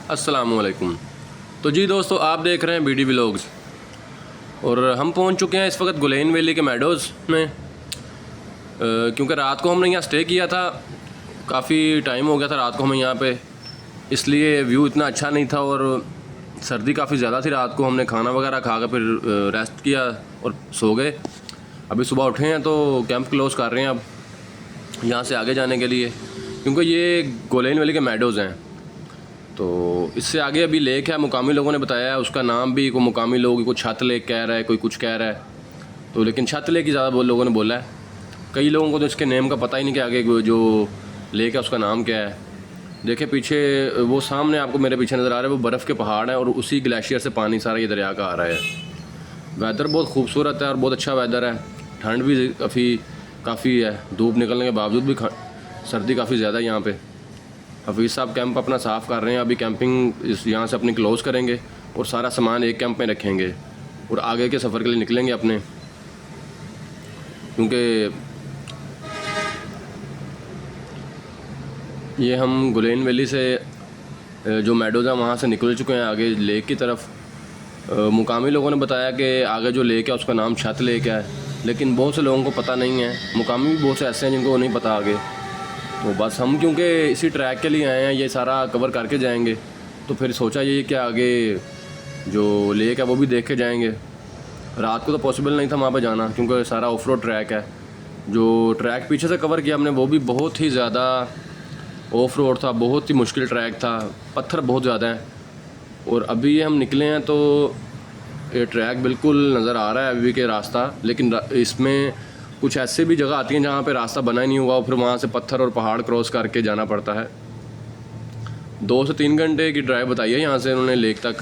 अस्सलामुअलैकुम। तो जी दोस्तों, आप देख रहे हैं बीडी व्लॉग्स और हम पहुंच चुके हैं इस वक्त गुलेन वैली के मेडोज़ में, क्योंकि रात को हमने यहाँ स्टे किया था। काफ़ी टाइम हो गया था रात को हमें यहाँ पे, इसलिए व्यू इतना अच्छा नहीं था और सर्दी काफ़ी ज़्यादा थी। रात को हमने खाना वगैरह खा कर फिर रेस्ट किया और सो गए। अभी सुबह उठे हैं तो कैंप क्लोज़ कर रहे हैं अब यहाँ से आगे जाने के लिए, क्योंकि ये गुलेन वैली के मेडोज़ हैं। तो इससे आगे अभी लेक है, मुकामी लोगों ने बताया है उसका नाम भी। कोई मुकामी लोग कोई छत लेक कह रहा है, कोई कुछ कह रहा है, तो लेकिन छत लेक ही ज़्यादा लोगों ने बोला है। कई लोगों को तो इसके नेम का पता ही नहीं कि आगे जो लेक है उसका नाम क्या है। देखिए पीछे वो सामने आपको मेरे पीछे नज़र आ रहा है, वो बर्फ़ के पहाड़ हैं और उसी ग्लेशियर से पानी सारा ये दरिया का आ रहा है। वेदर बहुत खूबसूरत है और बहुत अच्छा वेदर है। ठंड भी काफ़ी है, धूप निकलने के बावजूद भी सर्दी काफ़ी ज़्यादा है यहाँ पे। हफीज़ साहब कैंप अपना साफ़ कर रहे हैं। अभी कैंपिंग यहाँ से अपनी क्लोज़ करेंगे और सारा सामान एक कैंप में रखेंगे और आगे के सफ़र के लिए निकलेंगे अपने, क्योंकि ये हम गुलेन वैली से जो मेडोज़ है वहाँ से निकल चुके हैं आगे लेक की तरफ। मुकामी लोगों ने बताया कि आगे जो लेक है उसका नाम छत लेक है, लेकिन बहुत से लोगों को पता नहीं है। मुकामी भी बहुत से ऐसे हैं जिनको नहीं पता आगे। तो बस हम क्योंकि इसी ट्रैक के लिए आए हैं, ये सारा कवर करके जाएंगे, तो फिर सोचा ये कि आगे जो लेक है वो भी देख के जाएंगे। रात को तो पॉसिबल नहीं था वहाँ पे जाना, क्योंकि सारा ऑफ रोड ट्रैक है। जो ट्रैक पीछे से कवर किया हमने वो भी बहुत ही ज़्यादा ऑफ रोड था, बहुत ही मुश्किल ट्रैक था, पत्थर बहुत ज़्यादा हैं। और अभी हम निकले हैं तो ये ट्रैक बिल्कुल नज़र आ रहा है अभी के रास्ता, लेकिन इसमें कुछ ऐसे भी जगह आती हैं जहाँ पे रास्ता बना ही नहीं हुआ और फिर वहाँ से पत्थर और पहाड़ क्रॉस करके जाना पड़ता है। 2 से 3 घंटे की ड्राइव बताई है यहाँ से उन्होंने लेक तक।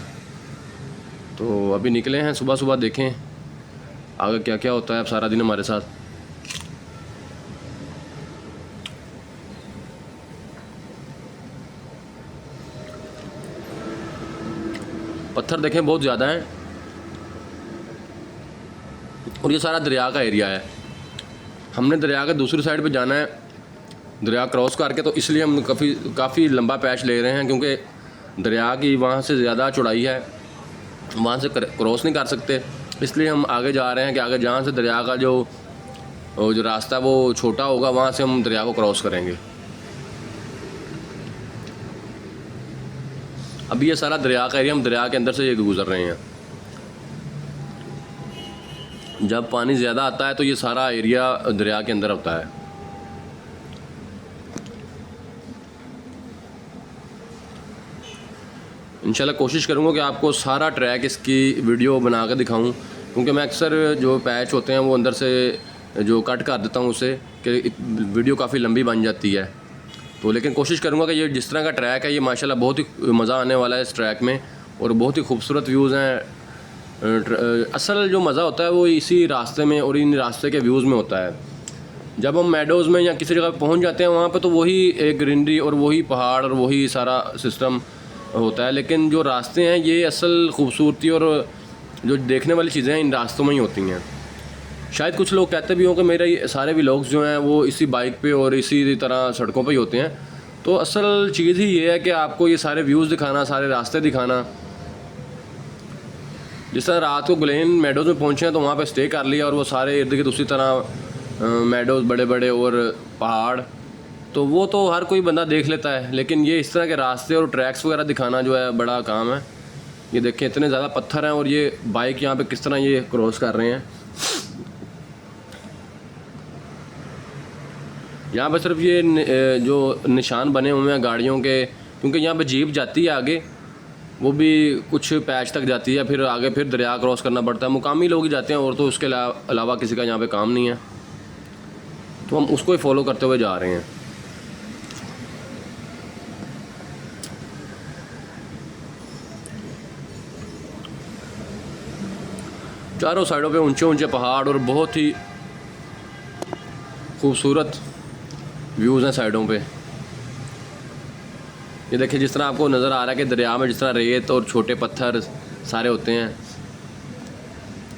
तो अभी निकले हैं सुबह सुबह, देखें आगे क्या क्या होता है। अब सारा दिन हमारे साथ पत्थर देखें बहुत ज़्यादा हैं और ये सारा दरिया का एरिया है। हमने दरिया के दूसरी साइड पे जाना है दरिया क्रॉस करके, तो इसलिए हम काफ़ी लंबा पैच ले रहे हैं, क्योंकि दरिया की वहाँ से ज़्यादा चौड़ाई है, वहाँ से क्रॉस नहीं कर सकते। इसलिए हम आगे जा रहे हैं कि आगे जहाँ से दरिया का जो रास्ता वो छोटा होगा वहाँ से हम दरिया को क्रॉस करेंगे। अभी ये सारा दरिया का एरिया, हम दरिया के अंदर से ये गुज़र रहे हैं। जब पानी ज़्यादा आता है तो ये सारा एरिया दरिया के अंदर होता है। इंशाल्लाह कोशिश करूँगा कि आपको सारा ट्रैक इसकी वीडियो बना कर दिखाऊँ, क्योंकि मैं अक्सर जो पैच होते हैं वो अंदर से जो कट कर देता हूँ उससे, कि वीडियो काफ़ी लंबी बन जाती है। तो लेकिन कोशिश करूँगा कि ये जिस तरह का ट्रैक है ये माशाल्लाह बहुत ही मज़ा आने वाला है इस ट्रैक में, और बहुत ही खूबसूरत व्यूज़ हैं। असल जो मज़ा होता है वो इसी रास्ते में और इन रास्ते के व्यूज़ में होता है। जब हम मेडोज़ में या किसी जगह पहुंच जाते हैं वहाँ पे तो वही एक ग्रीनरी और वही पहाड़ और वही सारा सिस्टम होता है, लेकिन जो रास्ते हैं ये असल खूबसूरती और जो देखने वाली चीज़ें हैं इन रास्तों में ही होती हैं। शायद कुछ लोग कहते भी हों कि मेरे सारे व्लॉग्स जो हैं वो इसी बाइक पे और इसी तरह सड़कों पे ही होते हैं। तो असल चीज़ ही ये है कि आपको ये सारे व्यूज़ दिखाना, सारे रास्ते दिखाना। जिस तरह रात को गुलेन मेडोज़ में पहुँचे हैं तो वहाँ पे स्टे कर लिया और वो सारे इर्द गिर्द उसी तरह मेडोज़ बड़े बड़े और पहाड़, तो वो तो हर कोई बंदा देख लेता है, लेकिन ये इस तरह के रास्ते और ट्रैक्स वगैरह दिखाना जो है बड़ा काम है। ये देखें इतने ज़्यादा पत्थर हैं और ये बाइक यहाँ पे किस तरह ये क्रॉस कर रहे हैं। यहाँ पे सिर्फ ये जो निशान बने हुए हैं गाड़ियों के, क्योंकि यहाँ पे जीप जाती है आगे, वो भी कुछ पैच तक जाती है, फिर आगे फिर दरिया क्रॉस करना पड़ता है। मुकामी लोग ही जाते हैं और तो उसके अलावा किसी का यहाँ पे काम नहीं है, तो हम उसको ही फॉलो करते हुए जा रहे हैं। चारों साइडों पे ऊंचे ऊंचे पहाड़ और बहुत ही खूबसूरत व्यूज़ हैं साइडों पे। ये देखिए जिस तरह आपको नज़र आ रहा है कि दरिया में जिस तरह रेत और छोटे पत्थर सारे होते हैं,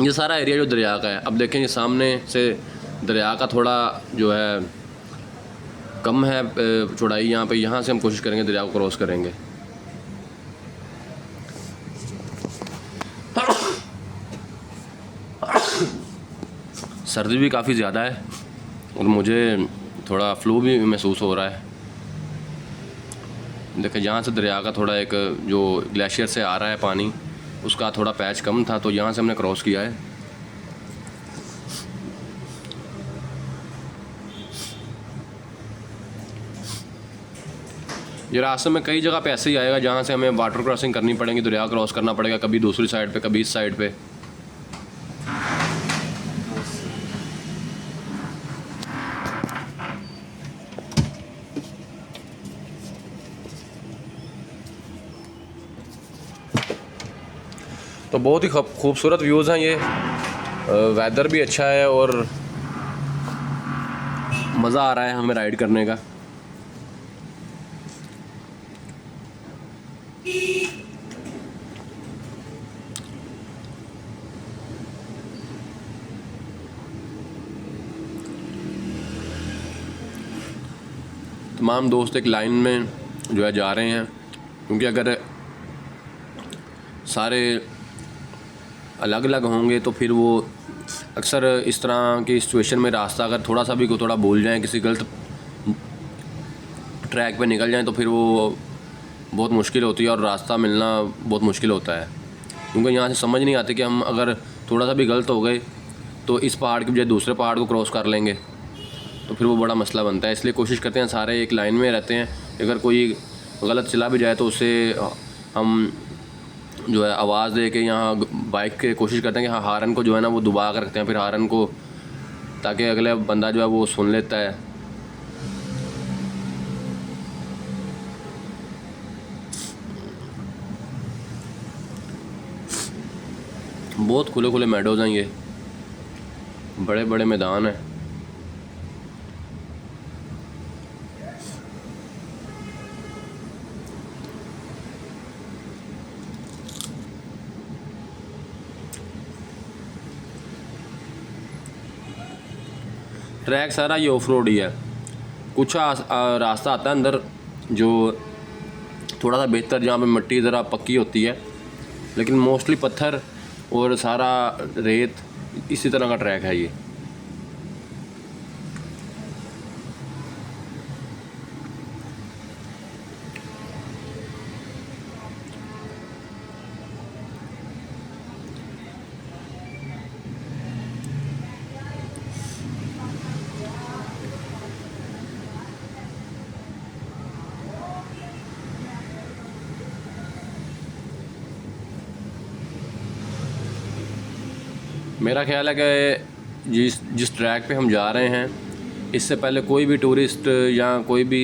ये सारा एरिया जो दरिया का है। अब देखें ये सामने से दरिया का थोड़ा जो है कम है चौड़ाई यहाँ पे, यहाँ से हम कोशिश करेंगे दरिया को क्रॉस करेंगे। सर्दी भी काफ़ी ज़्यादा है और मुझे थोड़ा फ्लू भी महसूस हो रहा है। देखिए यहाँ से दरिया का थोड़ा एक जो ग्लेशियर से आ रहा है पानी, उसका थोड़ा पैच कम था तो यहाँ से हमने क्रॉस किया है। ये रास्ते में कई जगह पे ऐसे ही आएगा जहाँ से हमें वाटर क्रॉसिंग करनी पड़ेगी, दरिया क्रॉस करना पड़ेगा, कभी दूसरी साइड पे कभी इस साइड पे। तो बहुत ही खूबसूरत व्यूज़ हैं ये, वेदर भी अच्छा है और मज़ा आ रहा है हमें राइड करने का। तमाम दोस्त एक लाइन में जो है जा रहे हैं, क्योंकि अगर सारे अलग अलग होंगे तो फिर वो अक्सर इस तरह की सिचुएशन में रास्ता अगर थोड़ा सा भी को थोड़ा भूल जाएं, किसी गलत ट्रैक पे निकल जाएं तो फिर वो बहुत मुश्किल होती है और रास्ता मिलना बहुत मुश्किल होता है। क्योंकि यहाँ से समझ नहीं आती कि हम अगर थोड़ा सा भी गलत हो गए तो इस पहाड़ के बजाय दूसरे पहाड़ को क्रॉस कर लेंगे, तो फिर वो बड़ा मसला बनता है। इसलिए कोशिश करते हैं सारे एक लाइन में रहते हैं। अगर कोई गलत चला भी जाए तो उससे हम जो है आवाज़ दे के यहाँ बाइक के कोशिश करते हैं कि हाँ हारन को जो है ना वो दबा कर रखते हैं फिर हारन को, ताकि अगले बंदा जो है वो सुन लेता है। बहुत खुले खुले मेडोज़ हैं, ये बड़े बड़े मैदान हैं। ट्रैक सारा ये ऑफ रोड ही है। कुछ रास्ता आता है अंदर जो थोड़ा सा बेहतर, जहाँ पे मिट्टी ज़रा पक्की होती है, लेकिन मोस्टली पत्थर और सारा रेत, इसी तरह का ट्रैक है ये। मेरा ख्याल है कि जिस ट्रैक पे हम जा रहे हैं, इससे पहले कोई भी टूरिस्ट या कोई भी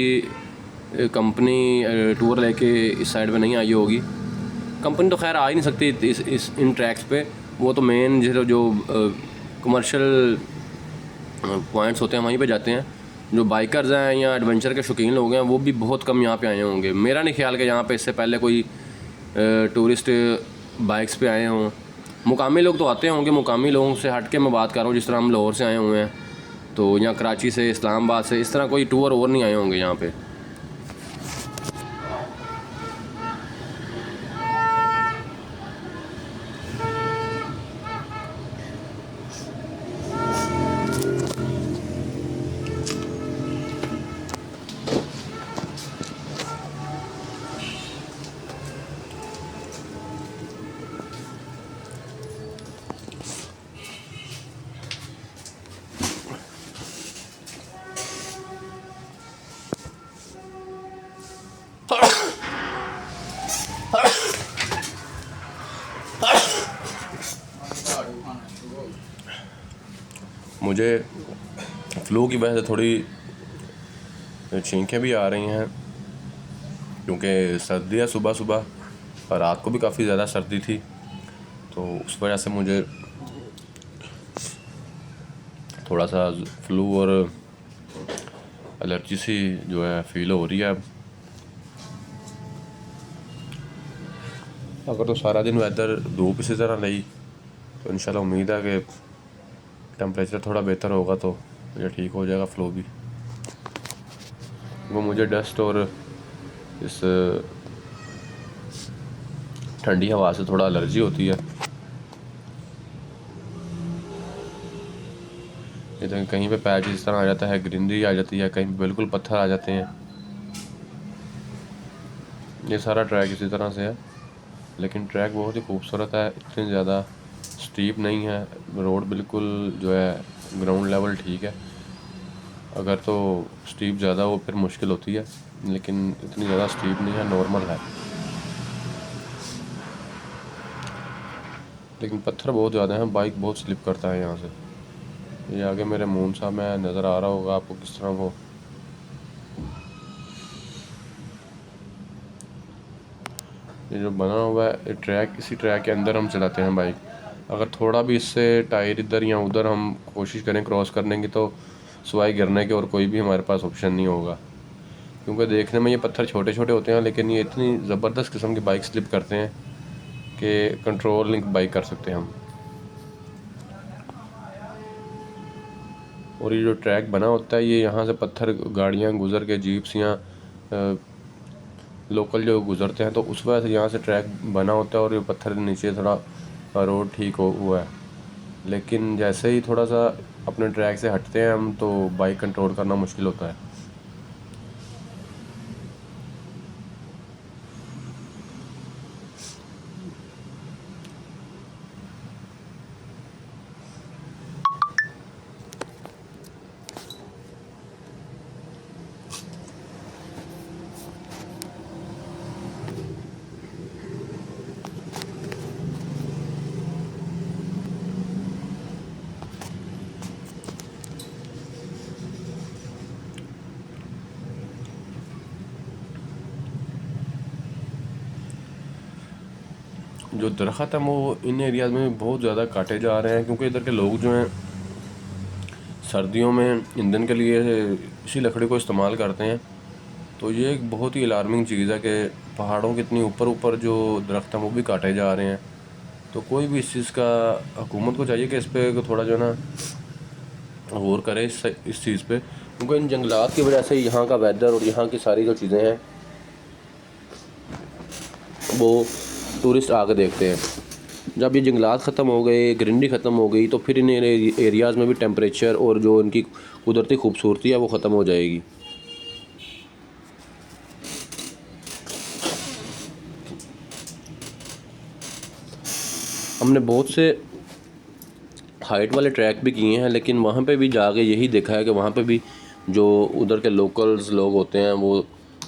कंपनी टूर लेके इस साइड पे नहीं आई होगी। कंपनी तो खैर आ ही नहीं सकती इन ट्रैक्स पे। वो तो मेन जो कमर्शियल पॉइंट्स होते हैं वहीं पे जाते हैं। जो बाइकर्स हैं या एडवेंचर के शौकीन लोग हैं वो भी बहुत कम यहाँ पे आए होंगे। मेरा नहीं ख्याल कि यहाँ पे इससे पहले कोई टूरिस्ट बाइक्स पे आए हों। मुकामी लोग तो आते होंगे, मुकामी लोगों से हट के मैं बात कर रहा हूँ। जिस तरह हम लाहौर से आए हुए हैं तो यहाँ कराची से, इस्लामाबाद से, इस तरह कोई टूर और नहीं आए होंगे यहाँ पे। मुझे फ्लू की वजह से थोड़ी छींकें भी आ रही हैं, क्योंकि सर्दी है सुबह सुबह और रात को भी काफ़ी ज़्यादा सर्दी थी, तो उस वजह से मुझे थोड़ा सा फ्लू और एलर्जी सी जो है फील हो रही है। अगर तो सारा दिन वेदर धूप इसी तरह रही तो इंशाल्लाह उम्मीद है कि टेम्परेचर थोड़ा बेहतर होगा तो मुझे ठीक हो जाएगा फ्लू भी। वो मुझे डस्ट और इस ठंडी हवा से थोड़ा एलर्जी होती है। देखें कहीं पे पैच इस तरह आ जाता है, ग्रीनरी आ जाती है, कहीं पे बिल्कुल पत्थर आ जाते हैं। ये सारा ट्रैक इसी तरह से है, लेकिन ट्रैक बहुत ही खूबसूरत है, इतनी ज़्यादा स्टीप नहीं है। रोड बिल्कुल जो है ग्राउंड लेवल ठीक है। अगर तो स्टीप ज़्यादा हो फिर मुश्किल होती है, लेकिन इतनी ज़्यादा स्टीप नहीं है, नॉर्मल है। लेकिन पत्थर बहुत ज़्यादा हैं, बाइक बहुत स्लिप करता है यहाँ से। ये आगे मेरे मून साहब में नज़र आ रहा होगा आपको किस तरह वो ये जो बना हुआ है ट्रैक, इसी ट्रैक के अंदर हम चलाते हैं बाइक। अगर थोड़ा भी इससे टायर इधर या उधर हम कोशिश करें क्रॉस करने की तो सिवाय गिरने के और कोई भी हमारे पास ऑप्शन नहीं होगा, क्योंकि देखने में ये पत्थर छोटे छोटे होते हैं, लेकिन ये इतनी ज़बरदस्त किस्म की बाइक स्लिप करते हैं कि कंट्रोल नहीं बाइक कर सकते हम। और ये जो ट्रैक बना होता है, ये यहाँ से पत्थर गाड़ियाँ गुज़र के, जीप्स या लोकल जो गुज़रते हैं, तो उस वजह से यहाँ से ट्रैक बना होता है और ये पत्थर नीचे थोड़ा रोड ठीक हुआ है। लेकिन जैसे ही थोड़ा सा अपने ट्रैक से हटते हैं हम, तो बाइक कंट्रोल करना मुश्किल होता है। जो दरख्त हैं वो इन एरियाज़ में बहुत ज़्यादा काटे जा रहे हैं, क्योंकि इधर के लोग जो हैं सर्दियों में ईंधन के लिए इसी लकड़ी को इस्तेमाल करते हैं। तो ये एक बहुत ही अलार्मिंग चीज़ है कि पहाड़ों के इतनी ऊपर ऊपर जो दरख्त हैं वो भी काटे जा रहे हैं। तो कोई भी इस चीज़ का, हुकूमत को चाहिए कि इस पर थोड़ा जो है ना गौर करे इस चीज़ पे, क्योंकि इन जंगलात की वजह से यहाँ का वेदर और यहाँ की सारी जो चीज़ें हैं वो टूरिस्ट आके देखते हैं। जब ये जंगलात ख़त्म हो गए, ग्रीनरी ख़त्म हो गई, तो फिर इन एरियाज़ में भी टेम्परेचर और जो इनकी कुदरती खूबसूरती है वो ख़त्म हो जाएगी। हमने बहुत से हाइट वाले ट्रैक भी किए हैं, लेकिन वहाँ पे भी जाके यही देखा है कि वहाँ पे भी जो उधर के लोकल्स लोग होते हैं वो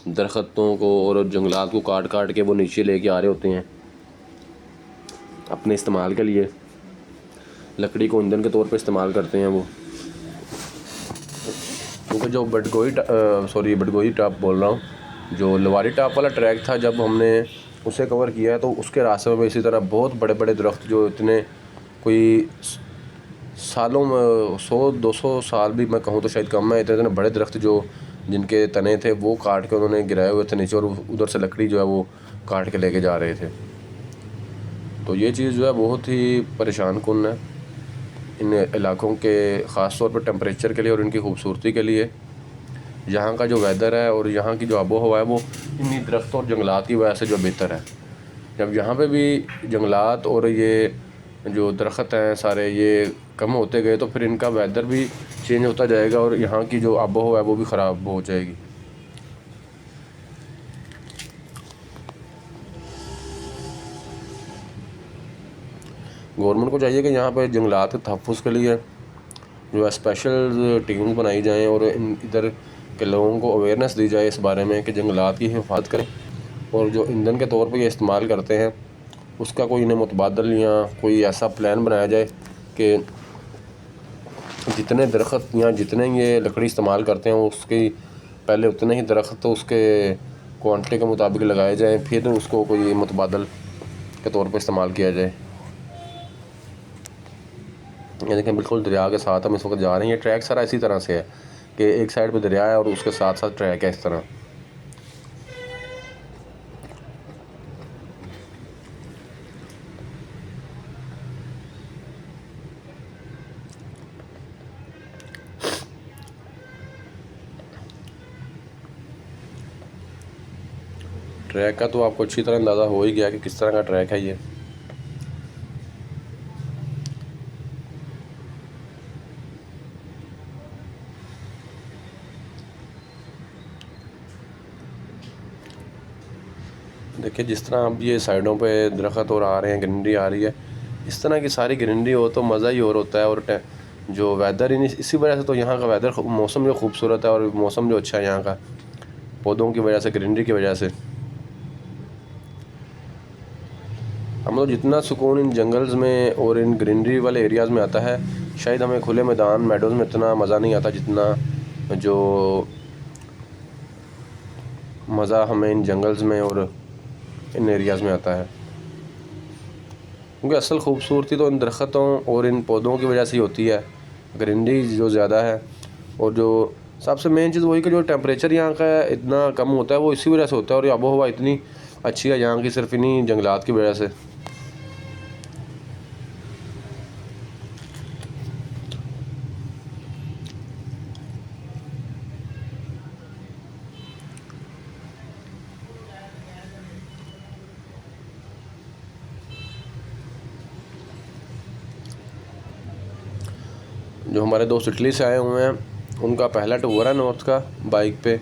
दरख्तों को और जंगलात को काट काट के वो नीचे लेके आ रहे होते हैं अपने इस्तेमाल के लिए। लकड़ी को ईंधन के तौर पे इस्तेमाल करते हैं वो। क्योंकि जो बडगोई टॉप बोल रहा हूँ, जो लवारी टॉप वाला ट्रैक था, जब हमने उसे कवर किया तो उसके रास्ते में इसी तरह बहुत बड़े बड़े दरख्त, जो इतने कोई सालों में 100-200 साल भी मैं कहूँ तो शायद कम है, इतने इतने बड़े दरख्त जो जिनके तने थे वो काट के उन्होंने गिराए हुए थे नीचे, और उधर से लकड़ी जो है वो काट के लेके जा रहे थे। तो ये चीज़ जो है बहुत ही परेशान कुन है इन इलाकों के, ख़ास तौर पर टेम्परेचर के लिए और इनकी खूबसूरती के लिए। यहाँ का जो वेदर है और यहाँ की जो आबो हवा है वो इन्हीं दरख्तों और जंगलात की वजह से जो बेहतर है। जब यहाँ पे भी जंगलात और ये जो दरख्त हैं सारे ये कम होते गए, तो फिर इनका वेदर भी चेंज होता जाएगा और यहाँ की जो आबो हवा है वो भी ख़राब हो जाएगी। गवर्नमेंट को चाहिए कि यहाँ पे जंगलात के तहफ़्फ़ुज़ के लिए जो है स्पेशल टीम्स बनाई जाएँ और इधर के लोगों को अवेयरनेस दी जाए इस बारे में कि जंगलात की हिफाजत करें, और जो ईंधन के तौर पे ये इस्तेमाल करते हैं उसका कोई इन्हें मुतबादल या कोई ऐसा प्लान बनाया जाए कि जितने दरख्त या जितने ये लकड़ी इस्तेमाल करते हैं उसकी पहले उतने ही दरख्त तो उसके क्वांटिटी के मुताबिक लगाए जाए, फिर उसको कोई मुतबादल के तौर पर इस्तेमाल किया जाए। ये देखें बिल्कुल दरिया के साथ हम इस वक्त जा रहे हैं। ये ट्रैक सारा इसी तरह से है कि एक साइड पे दरिया है और उसके साथ साथ ट्रैक है इस तरह। ट्रैक का तो आपको अच्छी तरह अंदाज़ा हो ही गया कि किस तरह का ट्रैक है ये। देखिए जिस तरह अब ये साइडों पे दरख्त और आ रहे हैं, ग्रीनरी आ रही है, इस तरह की सारी ग्रीनरी हो तो मज़ा ही और होता है। और जो वेदर इसी वजह से तो यहाँ का वेदर, मौसम जो खूबसूरत है और मौसम जो अच्छा है यहाँ का, पौधों की वजह से, ग्रीनरी की वजह से। हम लोग जितना सुकून इन जंगल्स में और इन ग्रीनरी वाले एरियाज़ में आता है, शायद हमें खुले मैदान मेडोज़ में इतना मज़ा नहीं आता जितना जो मज़ा हमें इन जंगल्स में और इन एरियाज़ में आता है। क्योंकि असल खूबसूरती तो इन दरख्तों और इन पौधों की वजह से ही होती है, ग्रीनरी जो ज़्यादा है। और जो सबसे मेन चीज़ वही कि जो टेम्परेचर यहाँ का इतना कम होता है वो इसी वजह से होता है। और आबो हवा इतनी अच्छी है यहाँ की, सिर्फ इन्हीं जंगलात की वजह से। जो हमारे दोस्त इटली से आए हुए हैं, उनका पहला टूर है नॉर्थ का बाइक पे।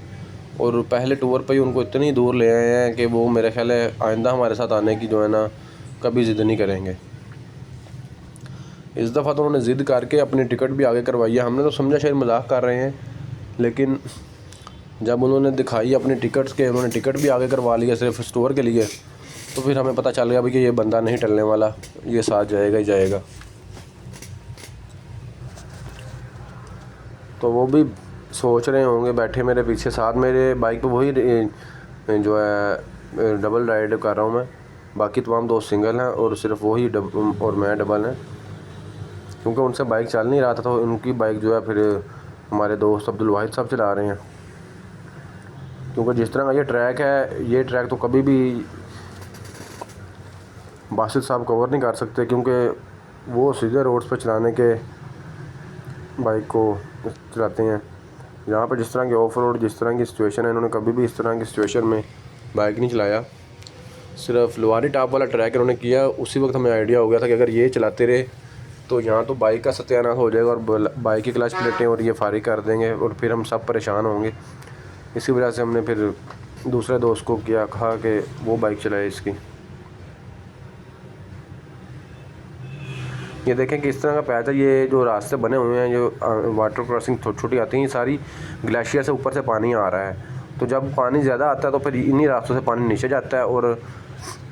और पहले टूर पे ही उनको इतनी दूर ले आए हैं कि वो मेरे ख्याल है आइंदा हमारे साथ आने की जो है ना कभी ज़िद नहीं करेंगे। इस दफ़ा तो उन्होंने ज़िद करके अपनी टिकट भी आगे करवाई है। हमने तो समझा शायद मजाक कर रहे हैं, लेकिन जब उन्होंने दिखाई अपनी टिकट्स के, उन्होंने टिकट भी आगे करवा लिया सिर्फ स्टोर के लिए, तो फिर हमें पता चल गया भाई कि ये बंदा नहीं टलने वाला, ये साथ जाएगा ही जाएगा। तो वो भी सोच रहे होंगे बैठे मेरे पीछे साथ, मेरे बाइक पे वही जो है डबल राइड कर रहा हूँ मैं। बाकी तमाम दोस्त सिंगल हैं और सिर्फ वही और मैं डबल हैं, क्योंकि उनसे बाइक चल नहीं रहा था। तो उनकी बाइक जो है फिर हमारे दोस्त अब्दुल वाहिद साहब चला रहे हैं। क्योंकि जिस तरह का ये ट्रैक है, ये ट्रैक तो कभी भी बासित साहब कवर नहीं कर सकते, क्योंकि वो सीधे रोड्स पर चलाने के बाइक को चलाते हैं। यहाँ पर जिस तरह की ऑफ रोड, जिस तरह की सिचुएशन है, इन्होंने कभी भी इस तरह की सिचुएशन में बाइक नहीं चलाया। सिर्फ लुवारी टॉप वाला ट्रैक इन्होंने किया, उसी वक्त हमें आइडिया हो गया था कि अगर ये चलाते रहे तो यहाँ तो बाइक का सत्यानाश हो जाएगा और बाइक की क्लच प्लेटें और ये फारिग कर देंगे और फिर हम सब परेशान होंगे। इसी वजह से हमने फिर दूसरे दोस्त को कहा कि वो बाइक चलाए इसकी। ये देखें कि इस तरह का पैच है, ये जो रास्ते बने हुए हैं, जो वाटर क्रॉसिंग छोटी छोटी आती हैं, ये सारी ग्लेशियर से ऊपर से पानी आ रहा है। तो जब पानी ज़्यादा आता है तो फिर इन्हीं रास्तों से पानी नीचे जाता है, और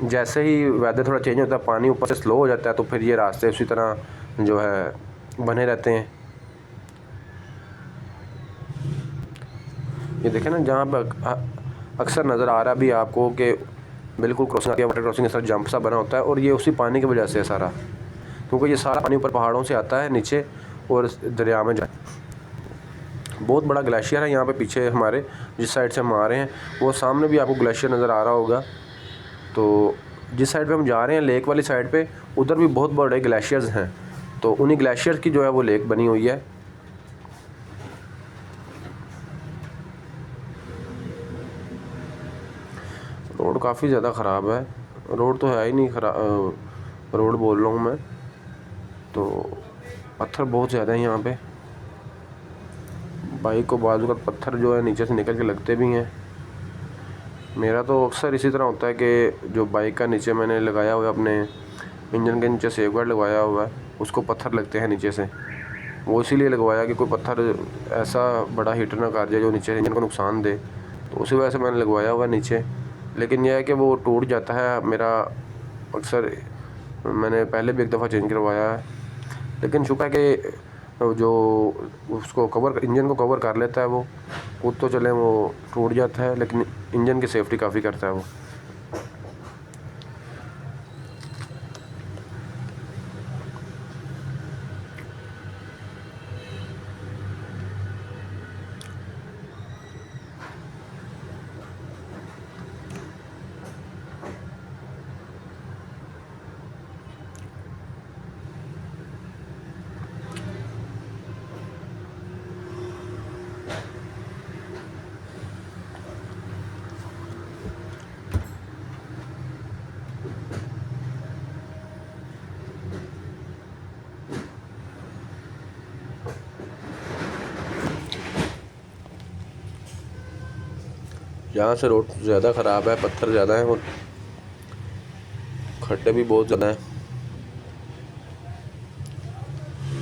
जैसे ही वेदर थोड़ा चेंज होता है, पानी ऊपर से स्लो हो जाता है, तो फिर ये रास्ते उसी तरह जो है बने रहते हैं। ये देखें ना, जहाँ पर अक्सर नज़र आ रहा है अभी आपको कि बिल्कुल क्रॉसिंग आती है, वाटर क्रॉसिंग के साथ जंप सा बना होता है, और ये उसी पानी की वजह से है सारा। क्योंकि ये सारा पानी ऊपर पहाड़ों से आता है नीचे और दरिया में जाए। बहुत बड़ा ग्लेशियर है यहाँ पे पीछे हमारे, जिस साइड से हम आ रहे हैं वो सामने भी आपको ग्लेशियर नज़र आ रहा होगा। तो जिस साइड पे हम जा रहे हैं लेक वाली साइड पे, उधर भी बहुत बड़े ग्लेशियर्स हैं। तो उन्हीं ग्लेशियर की जो है वो लेक बनी हुई है। रोड काफ़ी ज़्यादा ख़राब है, रोड तो है ही नहीं खराब, रोड बोल रहा हूँ मैं, तो पत्थर बहुत ज़्यादा है यहाँ पे। बाइक को बाजू का पत्थर जो है नीचे से निकल के लगते भी हैं। मेरा तो अक्सर इसी तरह होता है कि जो बाइक का नीचे मैंने लगाया हुआ है, अपने इंजन के नीचे सेफ गार्ड लगवाया हुआ है, उसको पत्थर लगते हैं नीचे से। वो इसीलिए लगवाया कि कोई पत्थर ऐसा बड़ा हिट ना कर जाए जो नीचे इंजन को नुकसान दे, तो उसी वजह से मैंने लगवाया हुआ है नीचे। लेकिन यह है कि वो टूट जाता है मेरा अक्सर, मैंने पहले भी एक दफ़ा चेंज करवाया है। लेकिन शुक्र है कि जो उसको कवर, इंजन को कवर कर लेता है वो खुद, तो चले वो टूट जाता है लेकिन इंजन की सेफ्टी काफ़ी करता है वो। यहाँ से रोड ज़्यादा ख़राब है, पत्थर ज़्यादा हैं और खड्डे भी बहुत ज़्यादा हैं,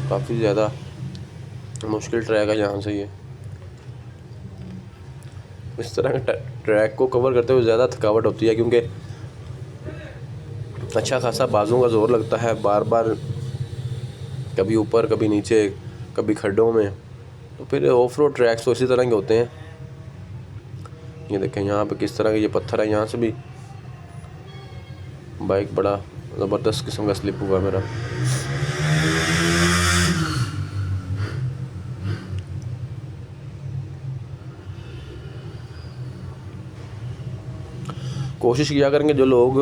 काफ़ी ज़्यादा मुश्किल ट्रैक है यहाँ से ये। इस तरह के ट्रैक को कवर करते हुए ज़्यादा थकावट होती है, क्योंकि अच्छा खासा बाजुओं का ज़ोर लगता है, बार बार कभी ऊपर कभी नीचे कभी खड्डों में। तो फिर ऑफ रोड ट्रैक्स तो इसी तरह के होते हैं। ये देखें यहाँ पे किस तरह के ये पत्थर है, यहाँ से भी बाइक बड़ा ज़बरदस्त किस्म का स्लिप हुआ मेरा। कोशिश किया करेंगे जो लोग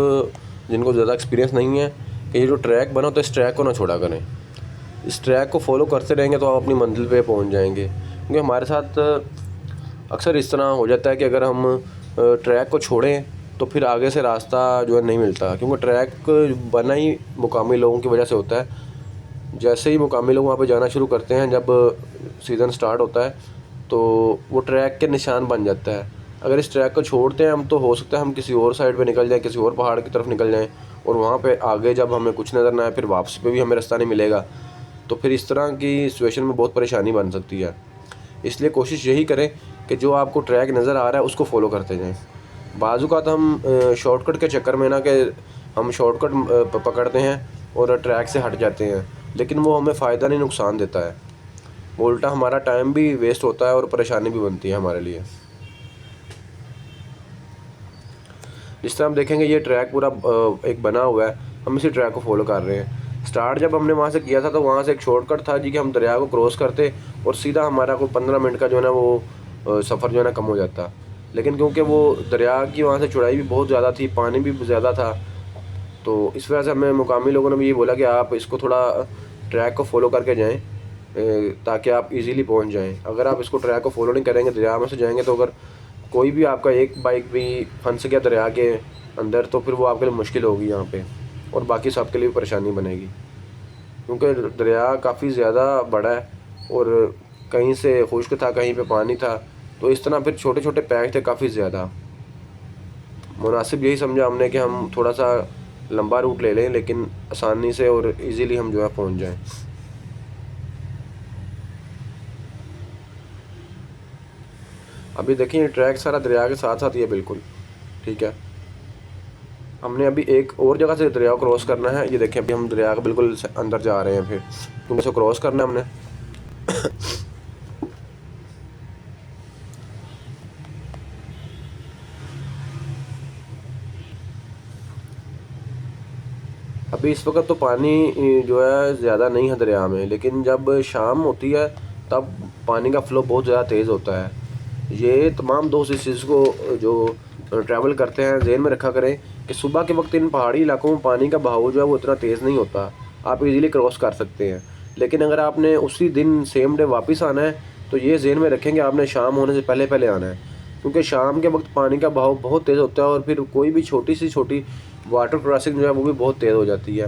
जिनको ज़्यादा एक्सपीरियंस नहीं है कि ये जो ट्रैक बना तो इस ट्रैक को ना छोड़ा करें। इस ट्रैक को फॉलो करते रहेंगे तो आप अपनी मंजिल पे पहुंच जाएंगे। क्योंकि हमारे साथ अक्सर इस तरह हो जाता है कि अगर हम ट्रैक को छोड़ें तो फिर आगे से रास्ता जो है नहीं मिलता, क्योंकि ट्रैक बना ही मुकामी लोगों की वजह से होता है। जैसे ही मुकामी लोग वहाँ पे जाना शुरू करते हैं, जब सीज़न स्टार्ट होता है, तो वो ट्रैक के निशान बन जाता है। अगर इस ट्रैक को छोड़ते हैं हम तो हो सकता है हम किसी और साइड पे निकल जाएं, किसी और पहाड़ की तरफ निकल जाएं, और वहाँ पे आगे जब हमें कुछ नज़र ना आए फिर वापसी पे भी हमें रास्ता नहीं मिलेगा। तो फिर इस तरह की सिचुएशन में बहुत परेशानी बन सकती है। इसलिए कोशिश यही करें कि जो आपको ट्रैक नज़र आ रहा है उसको फॉलो करते जाएं। बाज़ औक़ात हम शॉर्टकट के चक्कर में ना कि हम शॉर्टकट पकड़ते हैं और ट्रैक से हट जाते हैं, लेकिन वो हमें फ़ायदा नहीं नुकसान देता है। वो उल्टा हमारा टाइम भी वेस्ट होता है और परेशानी भी बनती है हमारे लिए। जिस तरह हम देखेंगे ये ट्रैक पूरा एक बना हुआ है, हम इसी ट्रैक को फॉलो कर रहे हैं। स्टार्ट जब हमने वहाँ से किया था तो वहाँ से एक शॉर्टकट था जी कि हम दरिया को क्रॉस करते और सीधा हमारा को 15 मिनट का जो है ना वो सफ़र जो है ना कम हो जाता। लेकिन क्योंकि वो दरिया की वहाँ से चौड़ाई भी बहुत ज़्यादा थी, पानी भी ज़्यादा था, तो इस वजह से हमें मुकामी लोगों ने भी ये बोला कि आप इसको थोड़ा ट्रैक को फॉलो करके जाएँ ताकि आप इजीली पहुंच जाएं। अगर आप इसको ट्रैक को फॉलो नहीं करेंगे, दरिया में से जाएंगे, तो अगर कोई भी आपका एक बाइक भी फंस गया दरिया के अंदर तो फिर वो आपके लिए मुश्किल होगी यहाँ पे, और बाकी सब के लिए भी परेशानी बनेगी। क्योंकि दरिया काफ़ी ज़्यादा बड़ा है और कहीं से खुश्क था, कहीं पे पानी था, तो इस तरह फिर छोटे छोटे पैच थे काफ़ी ज़्यादा। मुनासिब यही समझा हमने कि हम थोड़ा सा लंबा रूट ले लें, लेकिन आसानी से और इजीली हम जो है पहुँच जाएँ। अभी देखिए ट्रैक सारा दरिया के साथ साथ ही है बिल्कुल, ठीक है। हमने अभी एक और जगह से दरिया क्रॉस करना है। ये देखिए अभी हम दरिया के बिल्कुल अंदर जा रहे हैं, फिर क्योंकि इसे क्रॉस करना है हमने। अभी इस वक्त तो पानी जो है ज़्यादा नहीं है दरिया में, लेकिन जब शाम होती है तब पानी का फ़्लो बहुत ज़्यादा तेज़ होता है। ये तमाम दोस्त इस चीज़ को जो ट्रैवल करते हैं ज़हन में रखा करें कि सुबह के वक्त इन पहाड़ी इलाकों में पानी का बहाव जो है वो इतना तेज़ नहीं होता, आप इजीली क्रॉस कर सकते हैं। लेकिन अगर आपने उसी दिन सेम डे वापस आना है तो ये ज़हन में रखेंगे आपने शाम होने से पहले पहले आना है, क्योंकि शाम के वक्त पानी का बहाव बहुत तेज़ होता है और फिर कोई भी छोटी सी छोटी वाटर क्रॉसिंग जो है वो भी बहुत तेज़ हो जाती है।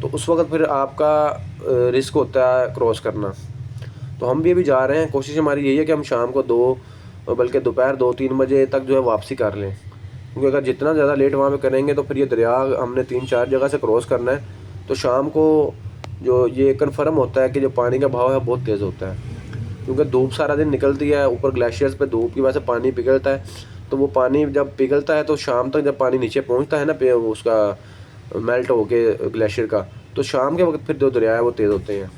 तो उस वक्त फिर आपका रिस्क होता है क्रॉस करना। तो हम भी अभी जा रहे हैं, कोशिश हमारी यही है कि हम शाम को 2 बल्कि दोपहर 2-3 बजे तक जो है वापसी कर लें, क्योंकि अगर जितना ज़्यादा लेट वहाँ पे करेंगे तो फिर ये दरिया हमने 3-4 जगह से क्रॉस करना है, तो शाम को जो ये कन्फर्म होता है कि जो पानी का बहाव है बहुत तेज़ होता है। क्योंकि धूप सारा दिन निकलती है, ऊपर ग्लेशियर्स पे धूप की वजह से पानी पिघलता है, तो वो पानी जब पिघलता है तो शाम तक जब पानी नीचे पहुँचता है ना पे उसका मेल्ट होके ग्लेशियर का, तो शाम के वक्त फिर जो दरिया है वो तेज़ होते हैं।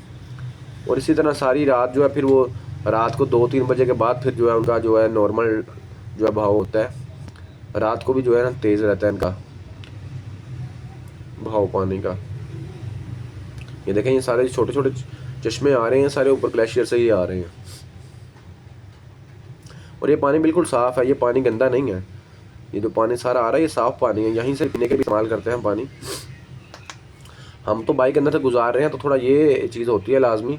और इसी तरह सारी रात जो है फिर वो रात को 2-3 बजे के बाद फिर जो है उनका जो है नॉर्मल जो है बहाव होता है। रात को भी जो है ना तेज़ रहता है इनका बहाव पानी का। ये देखें ये सारे छोटे छोटे चश्मे आ रहे हैं, सारे ऊपर ग्लेशियर से ही आ रहे हैं। और ये पानी बिल्कुल साफ़ है, ये पानी गंदा नहीं है। ये जो पानी सारा आ रहा है ये साफ़ पानी है, यहीं से पीने के भी इस्तेमाल करते हैं हम पानी। हम तो बाइक अंदर से गुजार रहे हैं तो थोड़ा ये चीज़ होती है लाजमी,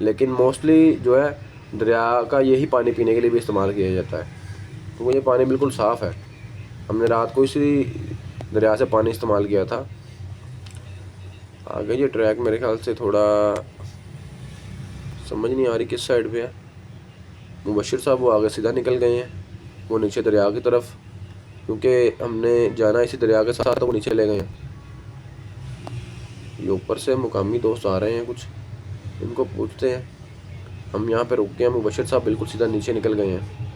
लेकिन मोस्टली जो है दरिया का यही पानी पीने के लिए भी इस्तेमाल किया जाता है। तो ये पानी बिल्कुल साफ़ है। हमने रात को इसी दरिया से पानी इस्तेमाल किया था। आगे ये ट्रैक मेरे ख्याल से थोड़ा समझ नहीं आ रही किस साइड पे है। मुबशिर साहब वो आगे सीधा निकल गए हैं, वो नीचे दरिया की तरफ, क्योंकि हमने जाना इसी दरिया के साथ, तो वो नीचे ले गए हैं। ये ऊपर से मुकामी दोस्त आ रहे हैं कुछ, इनको पूछते हैं। हम यहाँ पे रुक गए हैं, मुबशिर साहब बिल्कुल सीधा नीचे निकल गए हैं।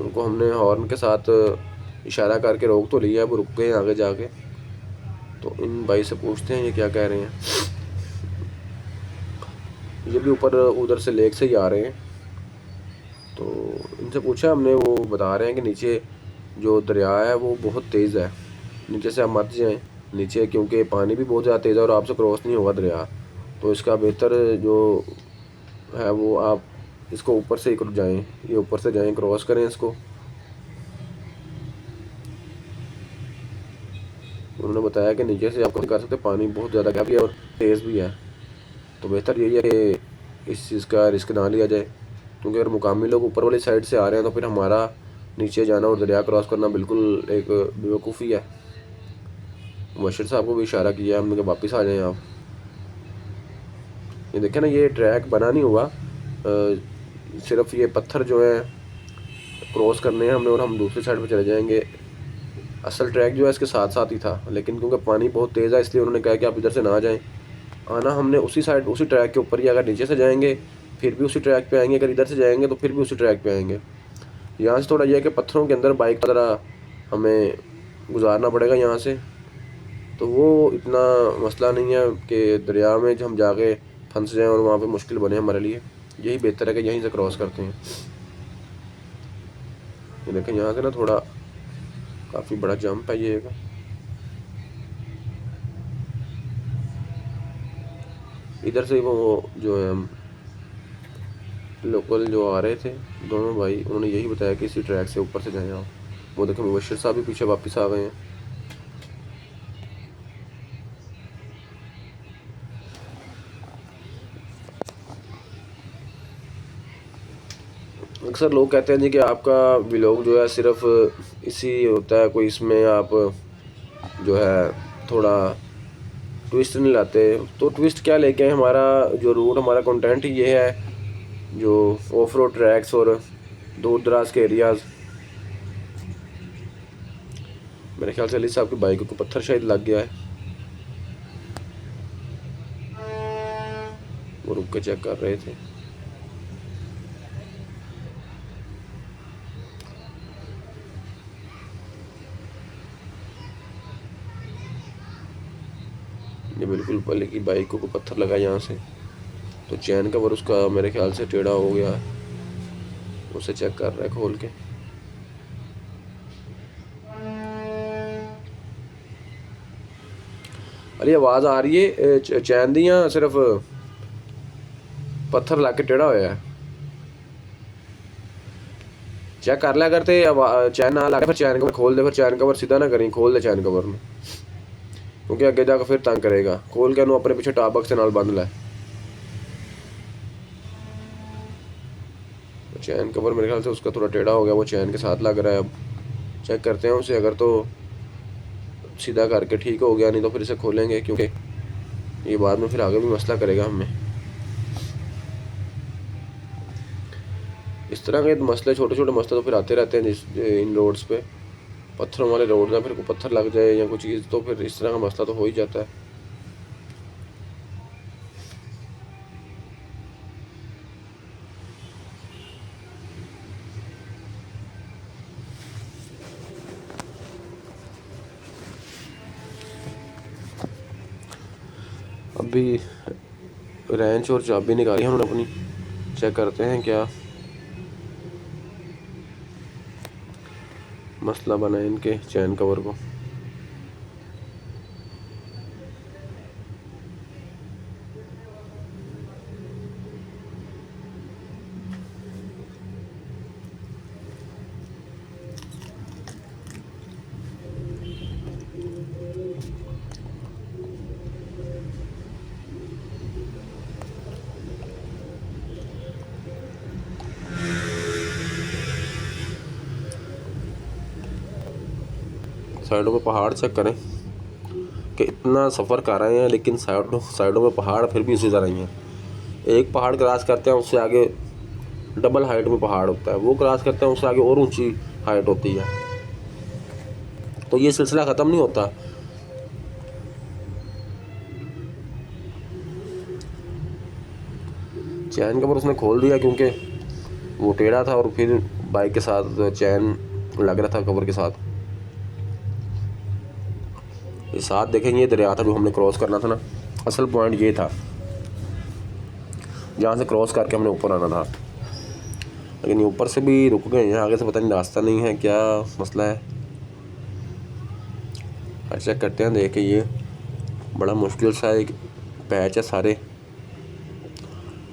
उनको हमने हॉर्न के साथ इशारा करके रोक तो लिया है, वो रुक गए हैं आगे जाके। तो इन भाई से पूछते हैं ये क्या कह रहे हैं। ये भी ऊपर उधर से लेक से ही आ रहे हैं। तो इनसे पूछा हमने, वो बता रहे हैं कि नीचे जो दरिया है वो बहुत तेज़ है, नीचे से आप मत जाएं नीचे, क्योंकि पानी भी बहुत ज़्यादा तेज़ है और आपसे क्रॉस नहीं होगा दरिया। तो इसका बेहतर जो है वो आप इसको ऊपर से ही जाएं, ये ऊपर से जाएं, क्रॉस करें इसको। उन्होंने बताया कि नीचे से आप कर सकते, पानी बहुत ज़्यादा गहरा भी है और तेज़ भी है। तो बेहतर यही है कि इस चीज़ का रिस्क ना लिया जाए, क्योंकि अगर मुकामी लोग ऊपर वाली साइड से आ रहे हैं तो फिर हमारा नीचे जाना और दरिया क्रॉस करना बिल्कुल एक बेवकूफ़ी है। मुबशिर साहब को भी इशारा किया हमने कि वापस आ जाएं आप। ये देखें ना, ये ट्रैक बना नहीं हुआ, सिर्फ ये पत्थर जो है क्रॉस करने हैं हमने और हम दूसरी साइड पे चले जाएंगे। असल ट्रैक जो है इसके साथ साथ ही था, लेकिन क्योंकि पानी बहुत तेज़ है इसलिए उन्होंने कहा कि आप इधर से ना जाएं। आना हमने उसी साइड, उसी ट्रैक के ऊपर ही, अगर नीचे से जाएंगे फिर भी उसी ट्रैक पे आएंगे, अगर इधर से जाएंगे तो फिर भी उसी ट्रैक पे आएंगे। यहाँ से थोड़ा यह है कि पत्थरों के अंदर बाइक का ज़रा हमें गुजारना पड़ेगा यहाँ से, तो वो इतना मसला नहीं है कि दरिया में जब हम जाके फंस जाएं और वहाँ पे मुश्किल बने हमारे लिए। यही बेहतर है कि यहीं से क्रॉस करते हैं। ये देखें यहाँ से ना थोड़ा काफ़ी बड़ा जंप है ये का। इधर से वो जो है लोकल जो आ रहे थे दोनों भाई, उन्होंने यही बताया कि इसी ट्रैक से ऊपर से जाएं आप। वो देखें मुबशिर साहब भी पीछे वापस आ गए हैं। अक्सर लोग कहते हैं जी कि आपका व्लॉग जो है सिर्फ इसी होता है, कोई इसमें आप जो है थोड़ा ट्विस्ट नहीं लाते। तो ट्विस्ट क्या लेके आए, हमारा जो रूट, हमारा कंटेंट ही ये है, जो ऑफ रोड ट्रैक्स और दूर दराज के एरियाज़। मेरे ख्याल से अली साहब की बाइक को पत्थर शायद लग गया है, वो रुक के चेक कर रहे थे। ये बिल्कुल पहले की बाइक को पत्थर लगा यहाँ से, तो चैन कवर उसका मेरे ख्याल से टेढ़ा हो गया, उसे चेक कर रहा है खोल के। अरे आवाज़ आ रही है चैन दी या सिर्फ पत्थर ला के टेढ़ा होया है? चेक कर लिया करते, चैन ना लगे फिर चैन कवर खोल दे, फिर चैन कवर सीधा ना करें, खोल दे चैन कवर में, क्योंकि अगे जाकर फिर तंग करेगा। खोल के अपने पीछे टॉप बॉक्स के नाल बंद ला। चैन कवर मेरे ख्याल से उसका थोड़ा टेढ़ा हो गया, वो चैन के साथ लग रहा है। अब चेक करते हैं उसे, अगर तो सीधा करके ठीक हो गया, नहीं तो फिर इसे खोलेंगे, क्योंकि ये बाद में फिर आगे भी मसला करेगा हमें। इस तरह के मसले, छोटे छोटे मसले तो फिर आते रहते हैं इन रोड्स पे, पत्थरों वाले रोड में फिर कोई पत्थर लग जाए या कुछ चीज़, तो फिर इस तरह का मसला तो हो ही जाता है। अभी रेंच और चाबी निकाली हमने अपनी, चेक करते हैं क्या मसला बना है इनके चैन कवर को। साइडों में पहाड़ चेक करें कि इतना सफ़र कर रहे हैं लेकिन साइडों में पहाड़ फिर भी उसी तरह ही हैं। एक पहाड़ क्रॉस करते हैं उससे आगे डबल हाइट में पहाड़ होता है, वो क्रॉस करते हैं उससे आगे और ऊंची हाइट होती है। तो ये सिलसिला ख़त्म नहीं होता। चैन कवर उसने खोल दिया क्योंकि वो टेढ़ा था और फिर बाइक के साथ चैन लग रहा था कवर के साथ। ये साथ देखेंगे ये दरिया था जो हमने क्रॉस करना था ना, असल पॉइंट ये था जहाँ से क्रॉस करके हमने ऊपर आना था, लेकिन ये ऊपर से भी रुक गए हैं, आगे से पता नहीं रास्ता नहीं है, क्या मसला है। चेक करते हैं। देखें ये बड़ा मुश्किल सा एक पैच है सारे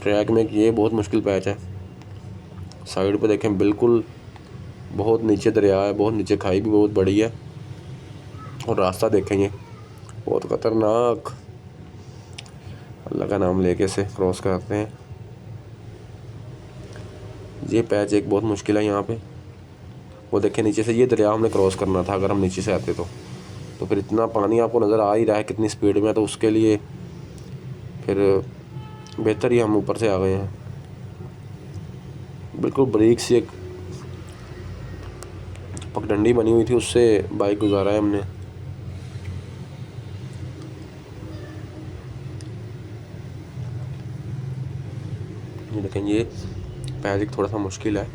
ट्रैक में, ये बहुत मुश्किल पैच है। साइड पे देखें बिल्कुल बहुत नीचे दरिया है, बहुत नीचे खाई भी बहुत बड़ी है, और रास्ता देखें ये बहुत ख़तरनाक। अल्लाह का नाम लेके से क्रॉस करते हैं। ये पैच एक बहुत मुश्किल है यहाँ पे। वो देखें नीचे से ये दरिया हमने क्रॉस करना था, अगर हम नीचे से आते तो फिर इतना पानी आपको नज़र आ ही रहा है कितनी स्पीड में, तो उसके लिए फिर बेहतर ही हम ऊपर से आ गए हैं। बिल्कुल बारीक सी एक पगडंडी बनी हुई थी, उससे बाइक गुजारा है हमने। ये देखें ये पैच थोड़ा सा मुश्किल है।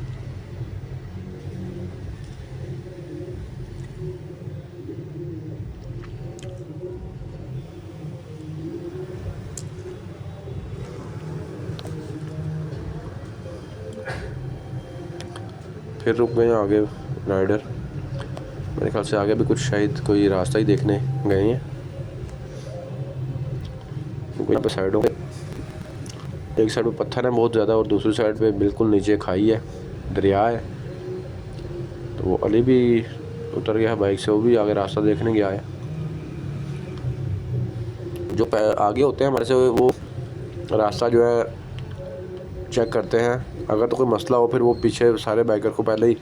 फिर रुक गए आगे राइडर, मेरे ख्याल से आगे भी कुछ शायद कोई रास्ता ही देखने गए हैं। यहाँ पे साइडों पे एक साइड पे पत्थर है बहुत ज़्यादा और दूसरी साइड पे बिल्कुल नीचे खाई है, दरिया है। तो वो अली भी उतर गया है बाइक से, वो भी आगे रास्ता देखने गया है। जो आगे होते हैं हमारे से वो रास्ता जो है चेक करते हैं, अगर तो कोई मसला हो फिर वो पीछे सारे बाइकर को पहले ही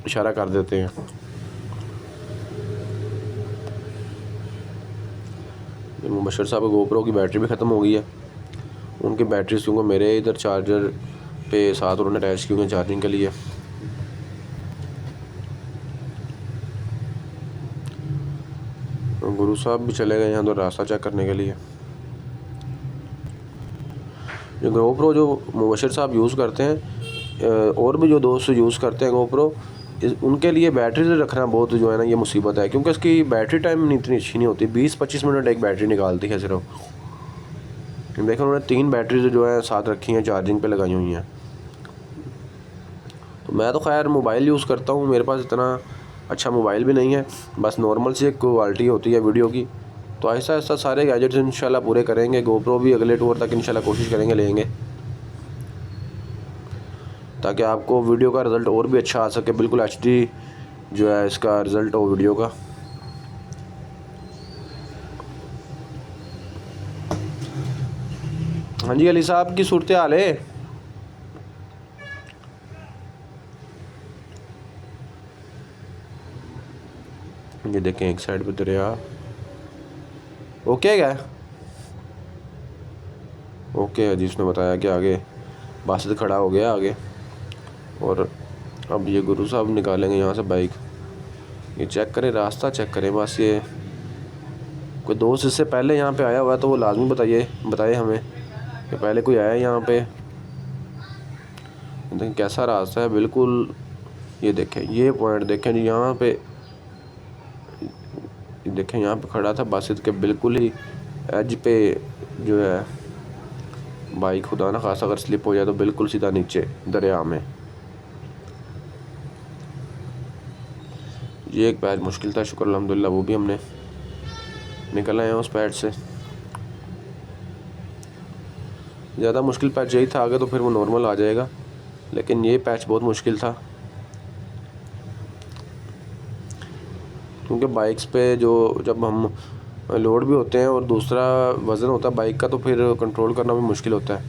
इशारा कर देते हैं। मुबशर साहब की गोप्रो की बैटरी भी ख़त्म हो गई है। उनकी बैटरी क्योंकि मेरे इधर चार्जर पे साथ उन्होंने अटैच की हुई चार्जिंग के लिए। गुरु साहब भी चले गए हैं तो रास्ता चेक करने के लिए। जो गोप्रो जो मुबशर साहब यूज़ करते हैं और भी जो दोस्त यूज़ करते हैं गोप्रो, उनके लिए बैटरी रखना बहुत जो है ना ये मुसीबत है, क्योंकि इसकी बैटरी टाइम इतनी अच्छी नहीं होती। 20-25 मिनट एक बैटरी निकालती है सिर्फ। देखो उन्होंने 3 बैटरी जो है साथ रखी हैं, चार्जिंग पे लगाई हुई हैं। तो मैं तो खैर मोबाइल यूज़ करता हूँ, मेरे पास इतना अच्छा मोबाइल भी नहीं है, बस नॉर्मल सी एक क्वालिटी होती है वीडियो की। तो ऐसा ऐसा सारे गैजेट्स इंशाल्लाह पूरे करेंगे। गोप्रो भी अगले टूर तक इंशाल्लाह कोशिश करेंगे लेंगे, ताकि आपको वीडियो का रिज़ल्ट और भी अच्छा आ सके। बिल्कुल HD जो है इसका रिज़ल्ट हो वीडियो का। हाँ जी अली साहब की सूरत हाल है। ये देखें एक साइड पे दरिया। ओके क्या ओके जी, उसने बताया कि आगे बासित खड़ा हो गया आगे, और अब ये गुरु साहब निकालेंगे यहाँ से बाइक। ये चेक करें, रास्ता चेक करें बस। ये कोई दोस्त इससे पहले यहाँ पे आया हुआ है तो वो लाजमी बताए हमें कि पहले कोई आया है यहाँ पे। देखें कैसा रास्ता है बिल्कुल। ये देखें ये पॉइंट देखें जी, यहाँ पे देखें यहाँ पे खड़ा था बासित के बिल्कुल ही एज पे जो है बाइक, खुदा ना खासा अगर स्लिप हो जाए तो बिल्कुल सीधा नीचे दरिया में। ये एक पैच मुश्किल था, शुक्र अल्हम्दुलिल्लाह वो भी हमने निकल आए हैं उस पैच से। ज़्यादा मुश्किल पैच यही था, आगे तो फिर वो नॉर्मल आ जाएगा, लेकिन ये पैच बहुत मुश्किल था क्योंकि बाइक्स पे जो जब हम लोड भी होते हैं और दूसरा वज़न होता है बाइक का, तो फिर कंट्रोल करना भी मुश्किल होता है।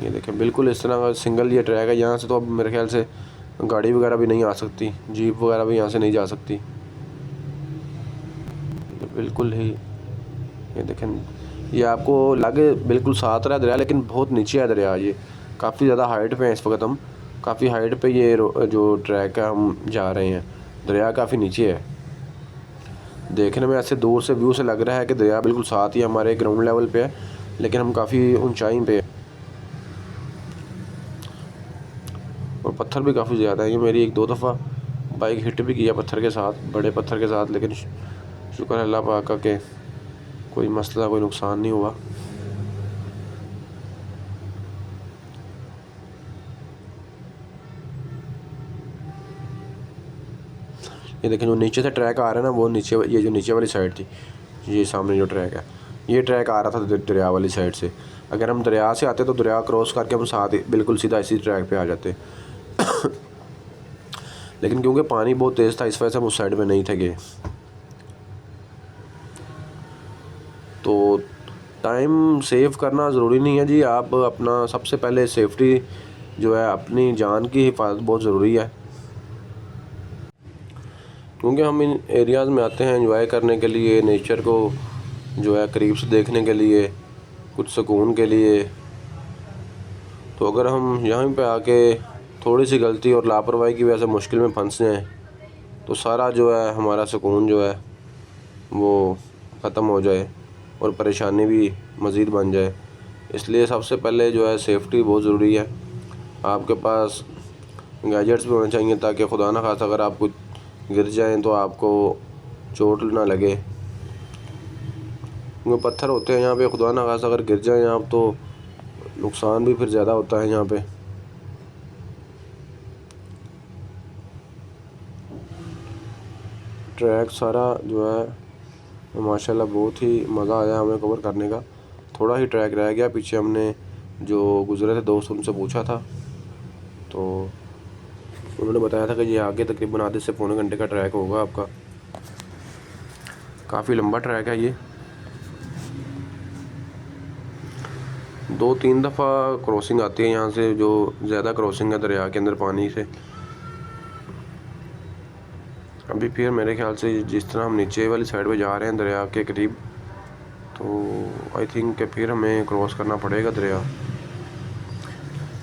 ये देखें बिल्कुल इस तरह का सिंगल ये ट्रैक है, यहाँ से तो अब मेरे ख्याल से गाड़ी वगैरह भी नहीं आ सकती, जीप वगैरह भी यहाँ से नहीं जा सकती। बिल्कुल ही ये देखें, ये आपको लगे बिल्कुल साथ रहा दरिया, लेकिन बहुत नीचे है दरिया। ये काफ़ी ज़्यादा हाइट पे है इस वक्त, हम काफ़ी हाइट पे ये जो ट्रैक है हम जा रहे हैं, दरिया काफ़ी नीचे है। देखने में ऐसे दूर से व्यू से लग रहा है कि दरिया बिल्कुल साथ ही हमारे ग्राउंड लेवल पे है, लेकिन हम काफ़ी ऊंचाई पे है। पत्थर भी काफ़ी ज़्यादा है। ये मेरी 1-2 दफ़ा बाइक हिट भी किया पत्थर के साथ, बड़े पत्थर के साथ, लेकिन शुक्र है अल्लाह पाक का कि कोई मसला, कोई नुकसान नहीं हुआ। ये देखें जो नीचे से ट्रैक आ रहा है ना, वो नीचे, ये जो नीचे वाली साइड थी, ये सामने जो ट्रैक है, ये ट्रैक आ रहा था दरिया वाली साइड से। अगर हम दरिया से आते तो दरिया क्रॉस करके हम साथ ही बिल्कुल सीधा इसी ट्रैक पे आ जाते लेकिन क्योंकि पानी बहुत तेज़ था इस वजह से हम उस साइड में नहीं थे गए। तो टाइम सेव करना ज़रूरी नहीं है जी। आप अपना सबसे पहले सेफ्टी जो है, अपनी जान की हिफाजत बहुत ज़रूरी है, क्योंकि हम इन एरियाज़ में आते हैं एंजॉय करने के लिए, नेचर को जो है करीब से देखने के लिए, कुछ सुकून के लिए। तो अगर हम यहाँ पे आके थोड़ी सी गलती और लापरवाही की वजह से मुश्किल में फंस जाएँ तो सारा जो है हमारा सुकून जो है वो ख़त्म हो जाए और परेशानी भी मज़ीद बन जाए। इसलिए सबसे पहले जो है सेफ्टी बहुत ज़रूरी है। आपके पास गैजेट्स भी होने चाहिए ताकि खुदा ना खास्ता अगर आप कुछ गिर जाएं तो आपको चोट ना लगे, क्योंकि पत्थर होते हैं यहाँ पे, खुदा ना खास्ता अगर गिर जाएं आप तो नुकसान भी फिर ज़्यादा होता है यहाँ पे। ट्रैक सारा जो है माशाल्लाह बहुत ही मज़ा आया हमें कवर करने का। थोड़ा ही ट्रैक रह गया, पीछे हमने जो गुज़रे थे दोस्त उनसे पूछा था तो उन्होंने बताया था कि ये आगे तकरीबन आधे से पौने घंटे का ट्रैक होगा आपका। काफ़ी लंबा ट्रैक है ये। 2-3 दफ़ा क्रॉसिंग आती है यहाँ से, जो ज़्यादा क्रॉसिंग है दरिया के अंदर पानी से। अभी फिर मेरे ख्याल से जिस तरह हम नीचे वाली साइड पे जा रहे हैं दरिया के करीब, तो आई थिंक कि फिर हमें क्रॉस करना पड़ेगा दरिया,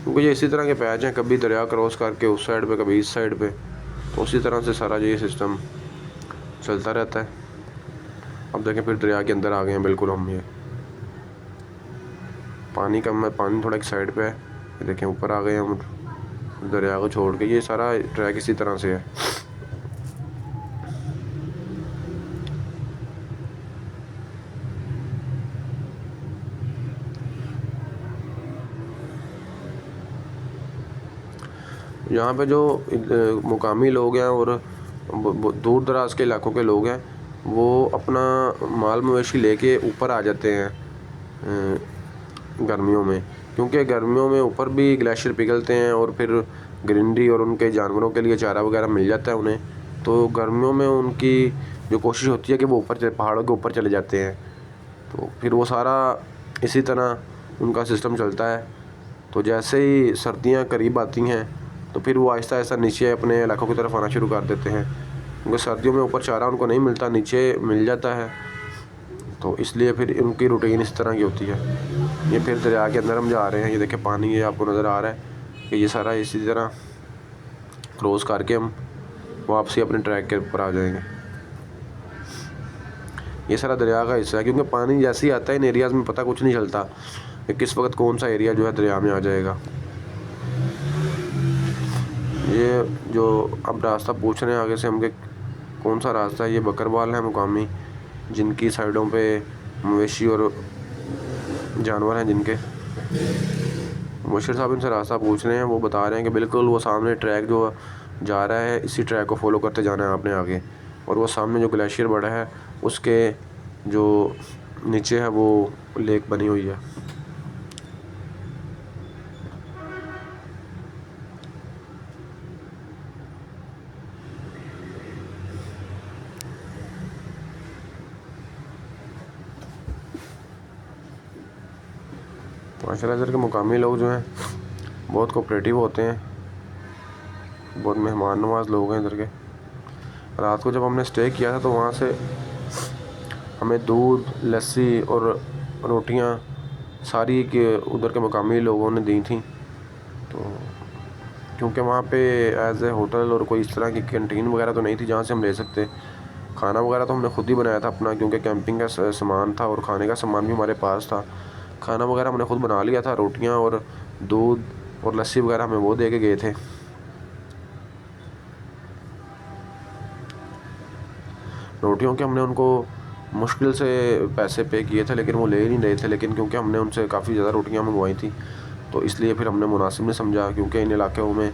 क्योंकि ये इसी तरह के पैच हैं, कभी दरिया क्रॉस करके उस साइड पे, कभी इस साइड पे, तो उसी तरह से सारा ये सिस्टम चलता रहता है। अब देखें फिर दरिया के अंदर आ गए हैं बिल्कुल हम। ये पानी कम है, पानी थोड़ा एक साइड पे है, ये देखें ऊपर आ गए हम दरिया को छोड़ के। ये सारा ट्रैक इसी तरह से है। यहाँ पे जो मुकामी लोग हैं और दूर दराज के इलाकों के लोग हैं, वो अपना माल मवेशी लेके ऊपर आ जाते हैं गर्मियों में, क्योंकि गर्मियों में ऊपर भी ग्लेशियर पिघलते हैं और फिर ग्रीनरी और उनके जानवरों के लिए चारा वगैरह मिल जाता है उन्हें। तो गर्मियों में उनकी जो कोशिश होती है कि वो ऊपर पहाड़ों के ऊपर चले जाते हैं, तो फिर वो सारा इसी तरह उनका सिस्टम चलता है। तो जैसे ही सर्दियाँ करीब आती हैं तो फिर वो आहिस्ता आहिस्ता नीचे अपने इलाकों की तरफ आना शुरू कर देते हैं, क्योंकि सर्दियों में ऊपर चारा उनको नहीं मिलता, नीचे मिल जाता है। तो इसलिए फिर उनकी रूटीन इस तरह की होती है। ये फिर दरिया के अंदर हम जा रहे हैं, ये देखें पानी ये आपको नज़र आ रहा है कि ये सारा इसी तरह क्रॉस करके हम वापसी अपने ट्रैक के ऊपर आ जाएंगे। ये सारा दरिया का हिस्सा है, क्योंकि पानी जैसे ही आता है इन एरियाज़ में पता कुछ नहीं चलता कि किस वक्त कौन सा एरिया जो है दरिया में आ जाएगा। ये जो अब रास्ता पूछ रहे हैं आगे से हम कि कौन सा रास्ता है, ये बकरवाल है मुकामी, जिनकी साइडों पे मवेशी और जानवर हैं जिनके। मुबशिर साहब इनसे रास्ता पूछ रहे हैं, वो बता रहे हैं कि बिल्कुल वो सामने ट्रैक जो जा रहा है इसी ट्रैक को फॉलो करते जाना है आपने आगे, और वो सामने जो ग्लेशियर बड़ा है उसके जो नीचे है वो लेक बनी हुई है। माशाल्लाह इधर के मुकामी लोग जो हैं बहुत कोऑपरेटिव होते हैं, बहुत मेहमान नवाज लोग हैं इधर के। रात को जब हमने स्टे किया था तो वहाँ से हमें दूध, लस्सी और रोटियाँ सारी के उधर के मुकामी लोगों ने दी थी। तो क्योंकि वहाँ पे एज ए होटल और कोई इस तरह की कैंटीन वगैरह तो नहीं थी जहाँ से हम ले सकते, खाना वगैरह तो हमने खुद ही बनाया था अपना, क्योंकि कैंपिंग का सामान था और खाने का सामान भी हमारे पास था। खाना वगैरह हमने खुद बना लिया था, रोटियां और दूध और लस्सी वगैरह हमें वो दे के गए थे। रोटियों के हमने उनको मुश्किल से पैसे पे किए थे, लेकिन वो ले ही नहीं रहे थे। लेकिन क्योंकि हमने उनसे काफ़ी ज़्यादा रोटियां मंगवाई थी, तो इसलिए फिर हमने मुनासिब नहीं समझा, क्योंकि इन इलाक़ों में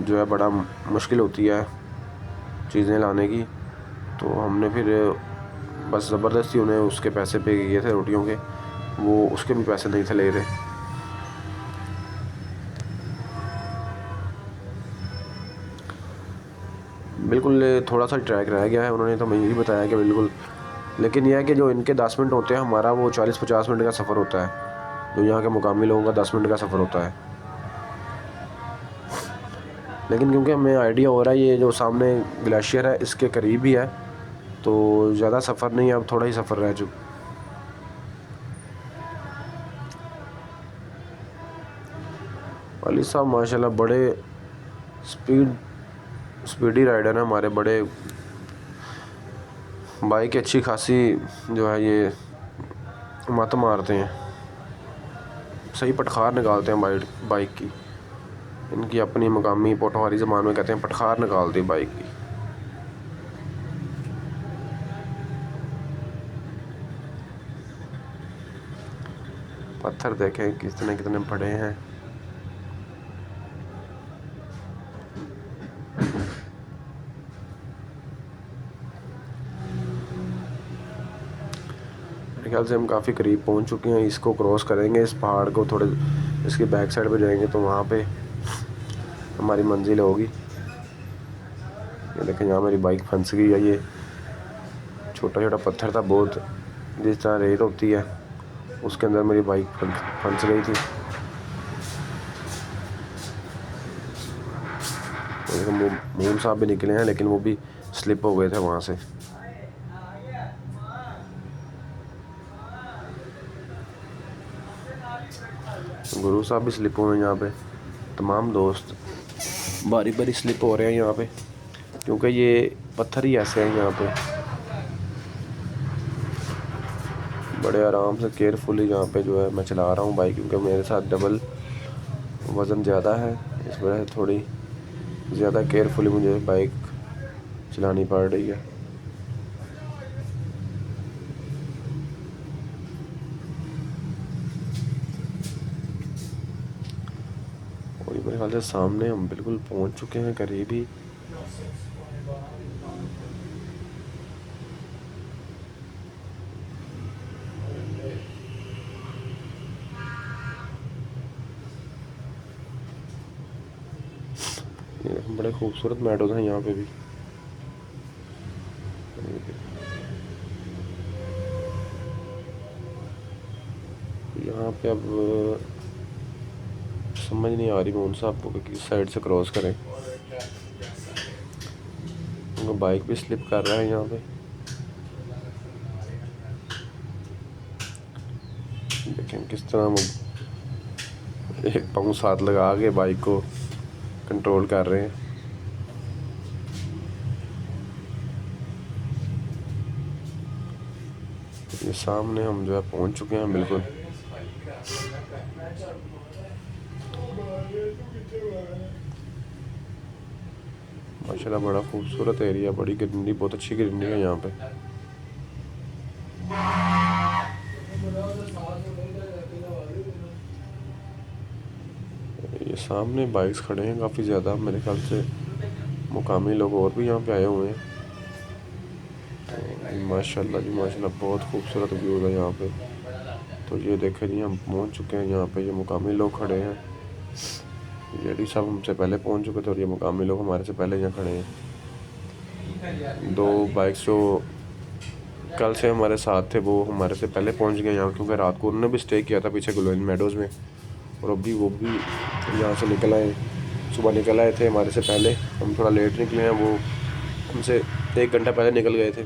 जो है बड़ा मुश्किल होती है चीज़ें लाने की। तो हमने फिर बस ज़बरदस्ती उन्हें उसके पैसे पे किए थे रोटियों के, वो उसके भी पैसे नहीं थे ले रहे। बिल्कुल थोड़ा सा ट्रैक रह गया है, उन्होंने तो मुझे यही बताया कि बिल्कुल, लेकिन यह है कि जो इनके 10 मिनट होते हैं, हमारा वो 40-50 मिनट का सफ़र होता है। जो यहाँ के मुकामी लोगों का 10 मिनट का सफ़र होता है। लेकिन क्योंकि हमें आइडिया हो रहा है ये जो सामने ग्लेशियर है इसके करीब ही है, तो ज़्यादा सफ़र नहीं है, अब थोड़ा ही सफ़र रह चुका। वालिद साहब माशाल्लाह बड़े स्पीडी राइडर हैं हमारे, बड़े बाइक अच्छी खासी जो है ये मत मारते हैं, सही पटखार निकालते हैं बाइक की। इनकी अपनी मकामी पोटवारी ज़बान में कहते हैं पटखार निकालती बाइक की। पत्थर देखें कितने कितने बड़े हैं। मेरे ख्याल से हम काफ़ी करीब पहुंच चुके हैं। इसको क्रॉस करेंगे, इस पहाड़ को थोड़े इसकी बैक साइड पे जाएंगे तो वहाँ पे हमारी मंजिल होगी। ये देखें यहाँ मेरी बाइक फंस गई है। ये छोटा छोटा पत्थर था बहुत, जिस तरह रेत होती है उसके अंदर मेरी बाइक फंस गई थी। मून साहब भी निकले हैं, लेकिन वो भी स्लिप हो गए थे वहाँ से। गुरु साहब भी स्लिप हुए हैं यहाँ पे। तमाम दोस्त बारी बारी स्लिप हो रहे हैं यहाँ पे, क्योंकि ये पत्थर ही ऐसे हैं यहाँ पे। बड़े आराम से केयरफुली यहाँ पे जो है मैं चला रहा हूँ बाइक, क्योंकि मेरे साथ डबल वज़न ज़्यादा है, इस वजह से थोड़ी ज़्यादा केयरफुली मुझे बाइक चलानी पड़ रही है। और मेरे ख्याल से सामने हम बिल्कुल पहुँच चुके हैं करीब ही। बड़े खूबसूरत मेडोज हैं यहाँ पे भी। यहाँ पे अब समझ नहीं आ रही मून साहब को कि किस साइड से क्रॉस करें। उनका बाइक भी स्लिप कर रहा है यहाँ पे। देखें किस तरह वो एक पाँव साथ लगा के बाइक को कंट्रोल कर रहे हैं। ये सामने हम जो है पहुंच चुके हैं बिल्कुल। माशाल्लाह बड़ा खूबसूरत एरिया, बड़ी ग्रीनरी, बहुत अच्छी ग्रीनरी है यहाँ पे। ये सामने बाइक्स खड़े हैं काफ़ी ज़्यादा, मेरे ख्याल से मुकामी लोग और भी यहाँ पे आए हुए हैं। तो माशाल्लाह जी माशाल्लाह बहुत खूबसूरत व्यू है यहाँ पे। तो ये देखें जी हम पहुँच चुके हैं यहाँ पे, ये मुकामी लोग खड़े हैं। लेडी साहब हमसे पहले पहुँच चुके थे और ये मुकामी लोग हमारे से पहले यहाँ खड़े हैं। दो बाइक्स जो कल से हमारे साथ थे वो हमारे से पहले पहुँच गए यहाँ, क्योंकि रात को उन्होंने भी स्टे किया था पीछे ग्लोइन मेडोज़ में, और अभी वो भी यहाँ से निकल आए, सुबह निकल आए थे हमारे से पहले। हम थोड़ा लेट निकले हैं, वो हमसे 1 घंटा पहले निकल गए थे।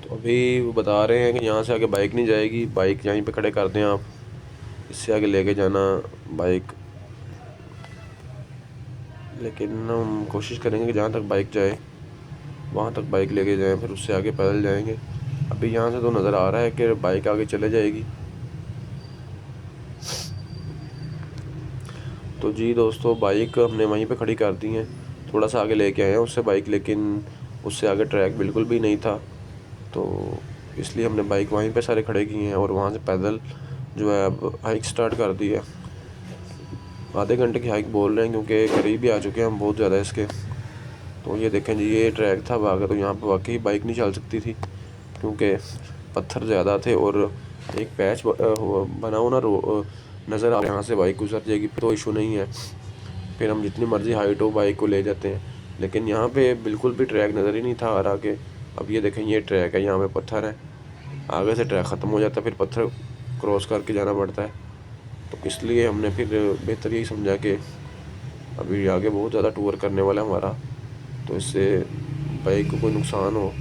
तो अभी वो बता रहे हैं कि यहाँ से आगे बाइक नहीं जाएगी, बाइक यहीं पे खड़े कर दें आप, इससे आगे लेके जाना बाइक। लेकिन हम कोशिश करेंगे कि जहाँ तक बाइक जाए वहाँ तक बाइक लेके जाएं, फिर उससे आगे पैदल जाएंगे। अभी यहाँ से तो नज़र आ रहा है कि बाइक आगे चले जाएगी। तो जी दोस्तों बाइक हमने वहीं पे खड़ी कर दी है। थोड़ा सा आगे लेके आए हैं उससे बाइक, लेकिन उससे आगे ट्रैक बिल्कुल भी नहीं था, तो इसलिए हमने बाइक वहीं पे सारे खड़े किए हैं और वहाँ से पैदल जो है अब हाइक स्टार्ट कर दी है। आधे घंटे की हाइक बोल रहे हैं क्योंकि करीब ही आ चुके हैं हम बहुत ज़्यादा इसके। तो ये देखें जी, ये ट्रैक था आगे, तो यहाँ पे वाकई बाइक नहीं चल सकती थी क्योंकि पत्थर ज़्यादा थे और एक पैच बना हुआ नज़र आ रहा है, यहाँ से बाइक गुजर जाएगी तो इशू नहीं है, फिर हम जितनी मर्ज़ी हाइट हो बाइक को ले जाते हैं। लेकिन यहाँ पे बिल्कुल भी ट्रैक नज़र ही नहीं था आ रहा के। अब ये देखें, ये ट्रैक है, यहाँ पे पत्थर है, आगे से ट्रैक ख़त्म हो जाता है, फिर पत्थर क्रॉस करके जाना पड़ता है। तो इसलिए हमने फिर बेहतर यही समझा कि अभी आगे बहुत ज़्यादा टूर करने वाला है हमारा, तो इससे बाइक को कोई नुकसान हो,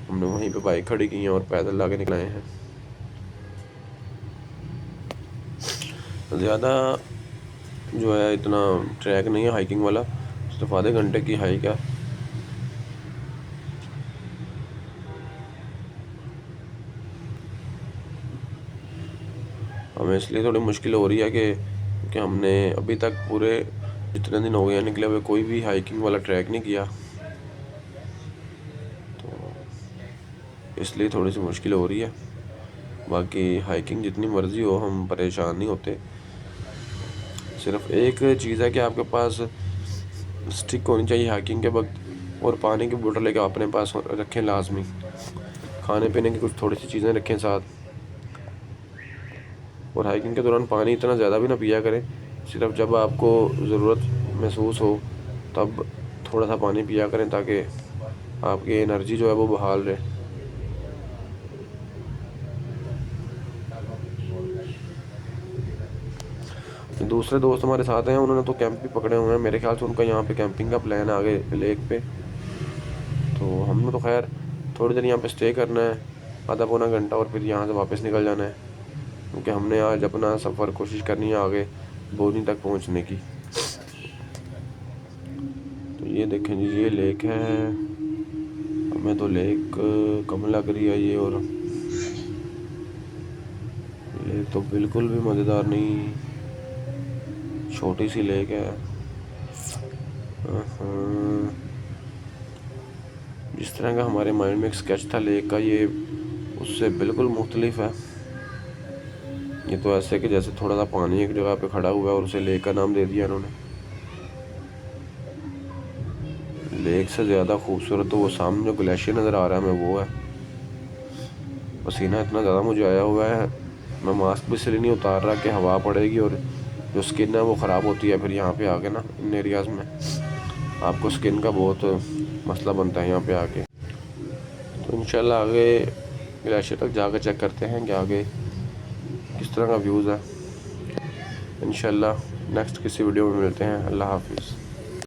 हमने वहीं पे बाइक खड़ी की है और पैदल आगे निकल आए हैं। ज़्यादा जो है इतना ट्रैक नहीं है हाइकिंग वाला, सिर्फ आधे घंटे की हाइक है। हमें इसलिए थोड़ी मुश्किल हो रही है कि हमने अभी तक पूरे जितने दिन हो गए निकले हुए कोई भी हाइकिंग वाला ट्रैक नहीं किया, तो इसलिए थोड़ी सी मुश्किल हो रही है। बाकी हाइकिंग जितनी मर्ज़ी हो, हम परेशान नहीं होते। सिर्फ एक चीज़ है कि आपके पास स्टिक होनी चाहिए हाइकिंग के वक्त, और पानी की बोतल लेकर अपने पास रखें लाजमी। खाने पीने की कुछ थोड़ी सी चीज़ें रखें साथ, और हाइकिंग के दौरान पानी इतना ज़्यादा भी ना पिया करें, सिर्फ जब आपको ज़रूरत महसूस हो तब थोड़ा सा पानी पिया करें ताकि आपकी एनर्जी जो है वो बहाल रहे। दूसरे दोस्त हमारे साथ हैं, उन्होंने तो कैंप भी पकड़े हुए हैं, मेरे ख्याल से उनका यहाँ पे कैंपिंग का प्लान है आगे लेक पे। तो हमने तो खैर थोड़ी देर यहाँ पे स्टे करना है, आधा पौना घंटा, और फिर यहाँ से वापस निकल जाना है क्योंकि हमने आज अपना सफ़र कोशिश करनी है आगे बोनी तक पहुँचने की। तो ये देखें जी, ये लेक है, हमें तो लेक कम लग रही है ये, और लेक तो बिल्कुल भी मज़ेदार नहीं, छोटी सी लेक है। जिस तरह का हमारे माइंड में एक स्केच था लेक का, ये उससे बिल्कुल मुख्तलिफ है। ये तो ऐसे कि जैसे थोड़ा सा पानी एक जगह पे खड़ा हुआ है और उसे लेक का नाम दे दिया उन्होंने। लेक से ज़्यादा खूबसूरत तो वो सामने जो ग्लेशियर नज़र आ रहा है हमें वो है। पसीना इतना ज़्यादा मुझे आया हुआ है, मैं मास्क भी इसलिए नहीं उतार रहा कि हवा पड़ेगी और जो स्किन है वो ख़राब होती है, फिर यहाँ पे आके ना इन एरियाज़ में आपको स्किन का बहुत मसला बनता है यहाँ पे आके। तो इंशाल्लाह आगे ग्लेशियर तक जाकर चेक करते हैं कि आगे किस तरह का व्यूज़ है। इंशाल्लाह नेक्स्ट किसी वीडियो में मिलते हैं। अल्लाह हाफिज़।